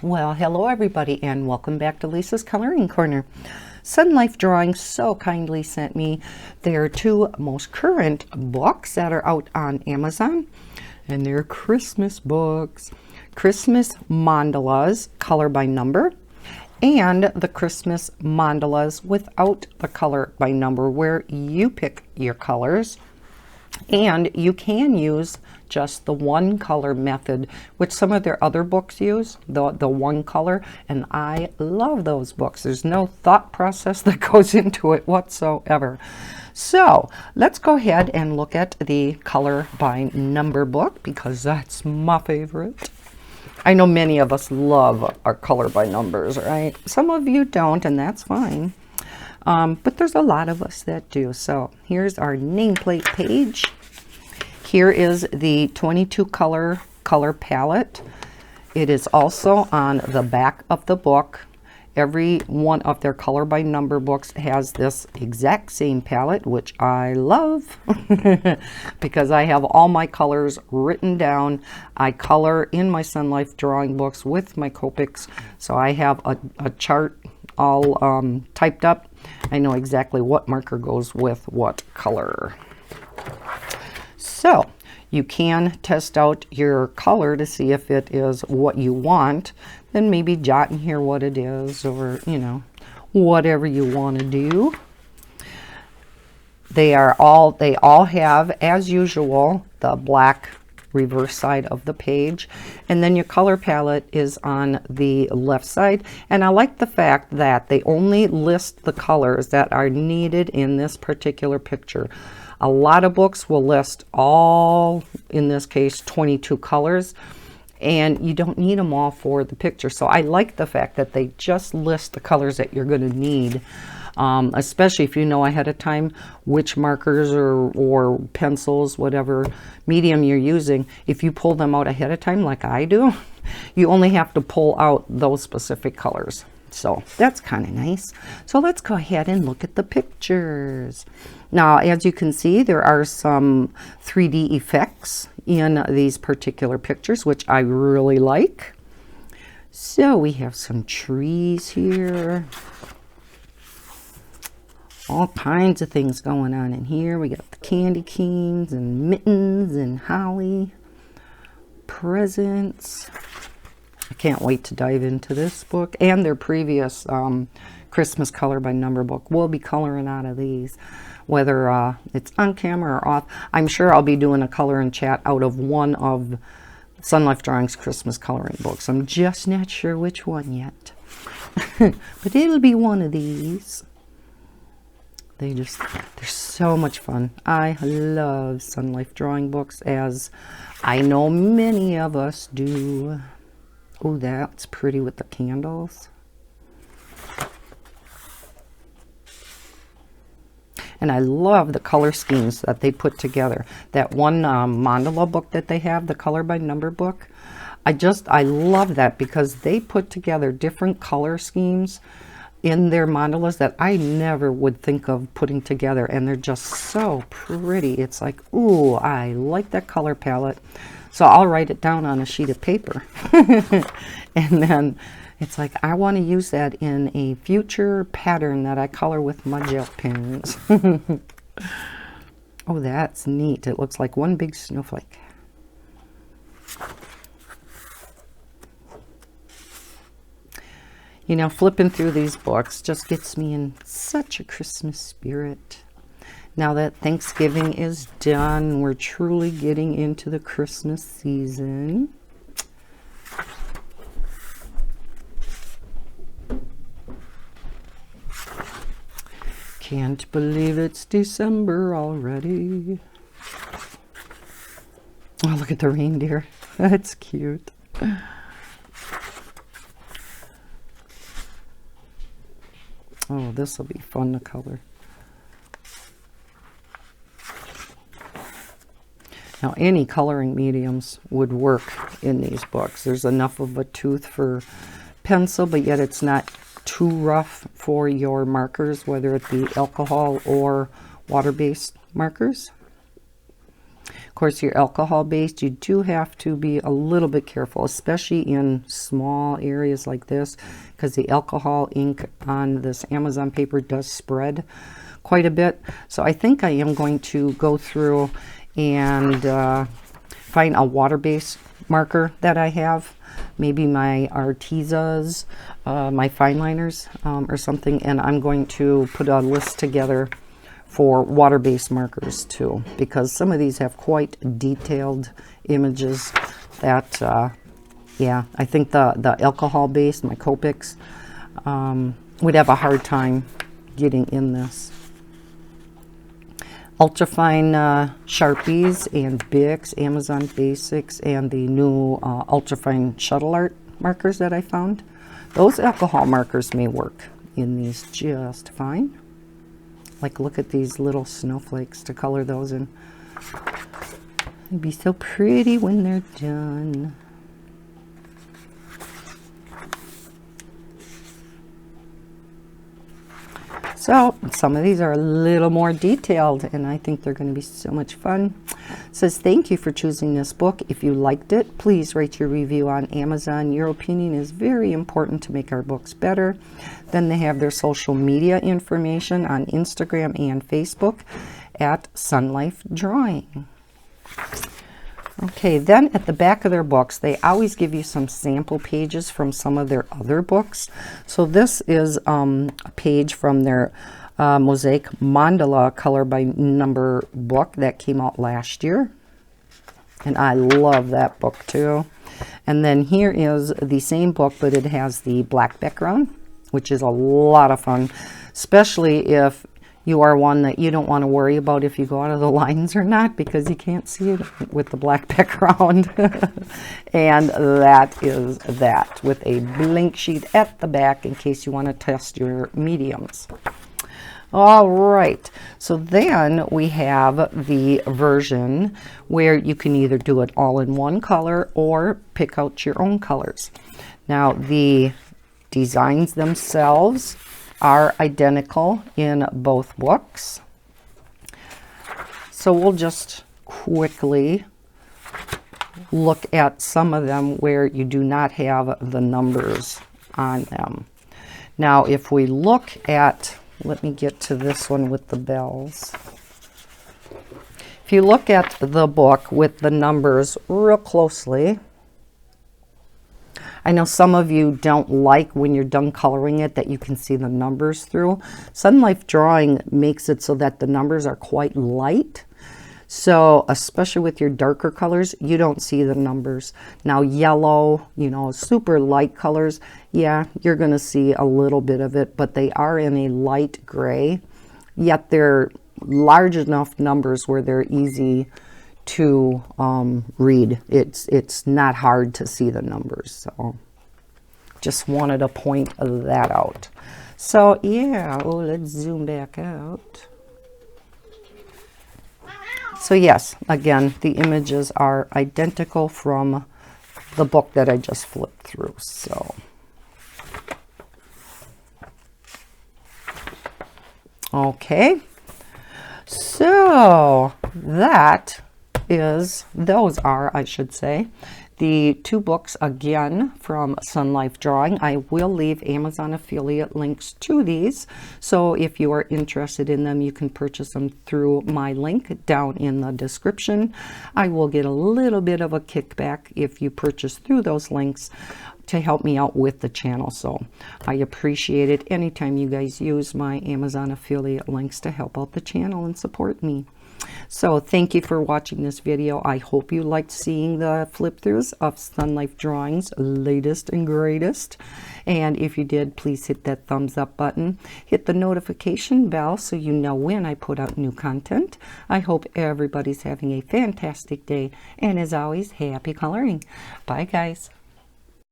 Well, hello everybody, and welcome back to Lisa's Coloring Corner. Sunlife Drawing so kindly sent me their two most current books that are out on Amazon, and they're Christmas books. Christmas Mandalas, color by number, and the Christmas Mandalas without the color by number, where you pick your colors. And you can use just the one color method, which some of their other books use, the one color, and I love those books. There's no thought process that goes into it whatsoever. So let's go ahead and look at the color by number book, because that's my favorite. I know many of us love our color by numbers, right? Some of you don't, and that's fine. But there's a lot of us that do. So here's our nameplate page. Here is the 22 color palette. It is also on the back of the book. Every one of their color by number books has this exact same palette, which I love because I have all my colors written down. I color in my Sunlife Drawing books with my Copics, so I have a chart all typed up. I know exactly what marker goes with what color. So you can test out your color to see if it is what you want, then maybe jot in here what it is, or whatever you want to do. They all have, as usual, the black reverse side of the page, and then your color palette is on the left side. And I like the fact that they only list the colors that are needed in this particular picture. A lot of books will list all, in this case, 22 colors, and you don't need them all for the picture. So I like the fact that they just list the colors that you're going to need. Especially if you know ahead of time which markers or pencils, whatever medium you're using. If you pull them out ahead of time like I do, you only have to pull out those specific colors. So that's kind of nice. So let's go ahead and look at the pictures. Now, as you can see, there are some 3D effects in these particular pictures, which I really like. So we have some trees here. All kinds of things going on in here. We got the candy canes and mittens and holly, presents. I can't wait to dive into this book and their previous Christmas color by number book. We'll be coloring out of these, whether it's on camera or off. I'm sure I'll be doing a color and chat out of one of Sunlife Drawing's Christmas coloring books. I'm just not sure which one yet, but it'll be one of these. They're so much fun. I love Sunlife Drawing books, as I know many of us do. Oh, that's pretty with the candles. And I love the color schemes that they put together. That one mandala book that they have, the color by number book, I love that, because they put together different color schemes in their mandalas that I never would think of putting together, and they're just so pretty. It's like, ooh, I like that color palette. So I'll write it down on a sheet of paper and then it's like, I want to use that in a future pattern that I color with my gel pens. Oh, that's neat. It looks like one big snowflake. You know, flipping through these books just gets me in such a Christmas spirit. Now that Thanksgiving is done, we're truly getting into the Christmas season. Can't believe it's December already. Oh, look at the reindeer. That's cute. Oh, this will be fun to color. Now, any coloring mediums would work in these books. There's enough of a tooth for pencil, but yet it's not too rough for your markers, whether it be alcohol or water-based markers. course, your alcohol based, you do have to be a little bit careful, especially in small areas like this, because the alcohol ink on this Amazon paper does spread quite a bit. So I think I am going to go through and find a water-based marker that I have, maybe my Artezas, my fine liners or something, and I'm going to put a list together for water-based markers too, because some of these have quite detailed images that yeah, I think the alcohol-based, my Copics, would have a hard time getting in this. Ultrafine Sharpies and Bics, Amazon Basics, and the new Ultrafine Shuttle Art markers that I found. Those alcohol markers may work in these just fine. Like, look at these little snowflakes to color those in. They'd be so pretty when they're done. So some of these are a little more detailed, and I think they're going to be so much fun. It says, thank you for choosing this book. If you liked it, please write your review on Amazon. Your opinion is very important to make our books better. Then they have their social media information on Instagram and Facebook at Sunlife Drawing. Okay, then at the back of their books, they always give you some sample pages from some of their other books. So this is a page from their Mosaic Mandala Color by Number book that came out last year. And I love that book too. And then here is the same book, but it has the black background, which is a lot of fun, especially if you are one that you don't want to worry about if you go out of the lines or not, because you can't see it with the black background. And that is that, with a blank sheet at the back in case you want to test your mediums. All right, so then we have the version where you can either do it all in one color or pick out your own colors. Now, the designs themselves are identical in both books. So we'll just quickly look at some of them where you do not have the numbers on them. Now, if we look at, let me get to this one with the bells. If you look at the book with the numbers real closely, I know some of you don't like when you're done coloring it that you can see the numbers through. Sunlife Drawing makes it so that the numbers are quite light. So especially with your darker colors, you don't see the numbers. Now yellow, you know, super light colors, yeah, you're going to see a little bit of it, but they are in a light gray, yet they're large enough numbers where they're easy to read. It's not hard to see the numbers, so just wanted to point that out. So yeah, oh, let's zoom back out. So yes, again, the images are identical from the book that I just flipped through. So okay, so those are, I should say, the two books again from Sunlife Drawing. I will leave Amazon affiliate links to these, so if you are interested in them, you can purchase them through my link down in the description. I will get a little bit of a kickback if you purchase through those links to help me out with the channel, so I appreciate it anytime you guys use my Amazon affiliate links to help out the channel and support me. So thank you for watching this video. I hope you liked seeing the flip throughs of Sunlife Drawing's latest and greatest. And if you did, please hit that thumbs up button. Hit the notification bell so you know when I put out new content. I hope everybody's having a fantastic day. And as always, happy coloring. Bye guys.